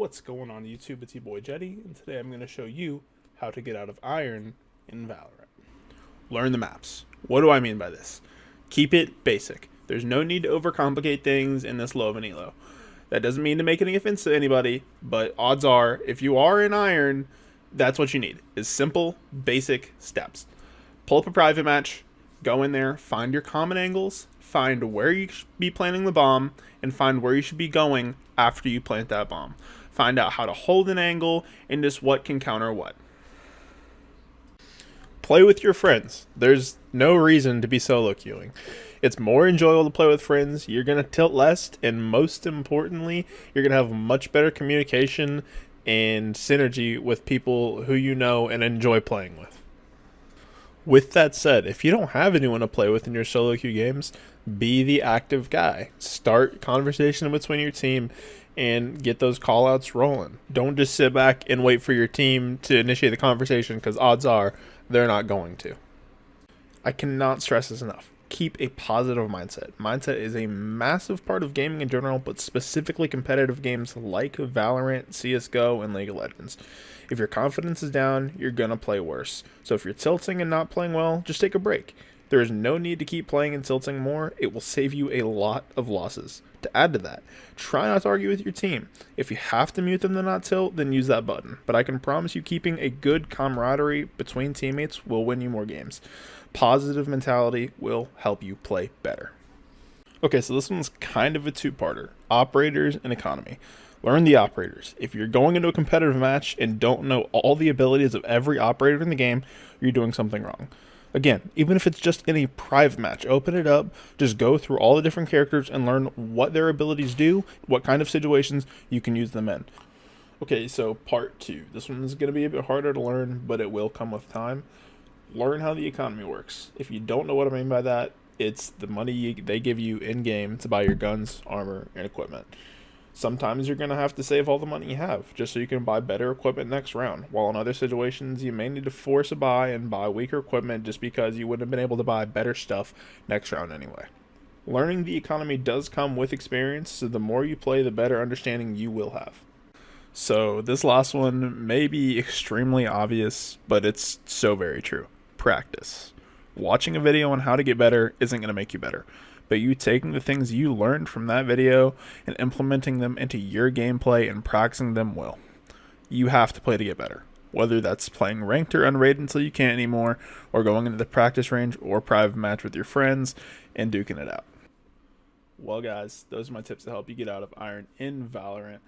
What's going on YouTube? It's your boy Jetty, and today I'm going to show you how to get out of iron in Valorant. Learn the maps. What do I mean by this? Keep it basic. There's no need to overcomplicate things in this low of an elo. That doesn't mean to make any offense to anybody, but odds are, if you are in iron, that's what you need, is simple, basic steps. Pull up a private match, go in there, find your common angles, find where you should be planting the bomb, and find where you should be going after you plant that bomb. Find out how to hold an angle and just what can counter what. Play with your friends. There's no reason to be solo queuing. It's more enjoyable to play with friends. You're going to tilt less, and most importantly, you're going to have much better communication and synergy with people who you know and enjoy playing with. With that said, if you don't have anyone to play with in your solo queue games, be the active guy. Start conversation between your team and get those callouts rolling. Don't just sit back and wait for your team to initiate the conversation, because odds are they're not going to. I cannot stress this enough. Keep a positive mindset. Mindset is a massive part of gaming in general, but specifically competitive games like Valorant, CSGO, and League of Legends. If your confidence is down, you're going to play worse. So if you're tilting and not playing well, just take a break. There is no need to keep playing and tilting more. It will save you a lot of losses. To add to that, try not to argue with your team. If you have to mute them to not tilt, then use that button. But I can promise you keeping a good camaraderie between teammates will win you more games. Positive mentality will help you play better. Okay, so this one's kind of a two-parter. Operators and economy. Learn the operators. If you're going into a competitive match and don't know all the abilities of every operator in the game, you're doing something wrong. Again, even if it's just in a private match, open it up, just go through all the different characters and learn what their abilities do, what kind of situations you can use them in. Okay, so part 2. This one's going to be a bit harder to learn, but it will come with time. Learn how the economy works. If you don't know what I mean by that, it's the money they give you in-game to buy your guns, armor, and equipment. Sometimes you're going to have to save all the money you have just so you can buy better equipment next round, while in other situations you may need to force a buy and buy weaker equipment just because you wouldn't have been able to buy better stuff next round anyway. Learning the economy does come with experience, so the more you play, the better understanding you will have. So this last one may be extremely obvious, but it's so very true. Practice. Watching a video on how to get better isn't going to make you better, but you taking the things you learned from that video and implementing them into your gameplay and practicing them will. You have to play to get better, whether that's playing ranked or unrated until you can't anymore, or going into the practice range or private match with your friends and duking it out. Well guys, those are my tips to help you get out of iron in Valorant.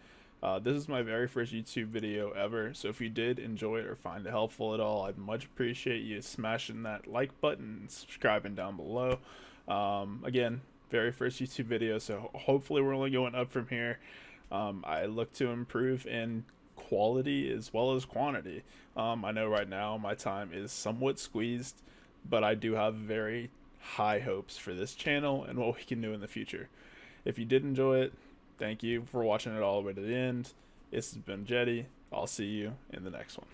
This is my very first YouTube video ever, so if you did enjoy it or find it helpful at all, I'd much appreciate you smashing that like button and subscribing down below. Again, very first YouTube video, so hopefully we're only going up from here. I look to improve in quality as well as quantity. I know right now my time is somewhat squeezed, but I do have very high hopes for this channel and what we can do in the future. If you did enjoy it, thank you for watching it all the way to the end. This has been Jetty. I'll see you in the next one.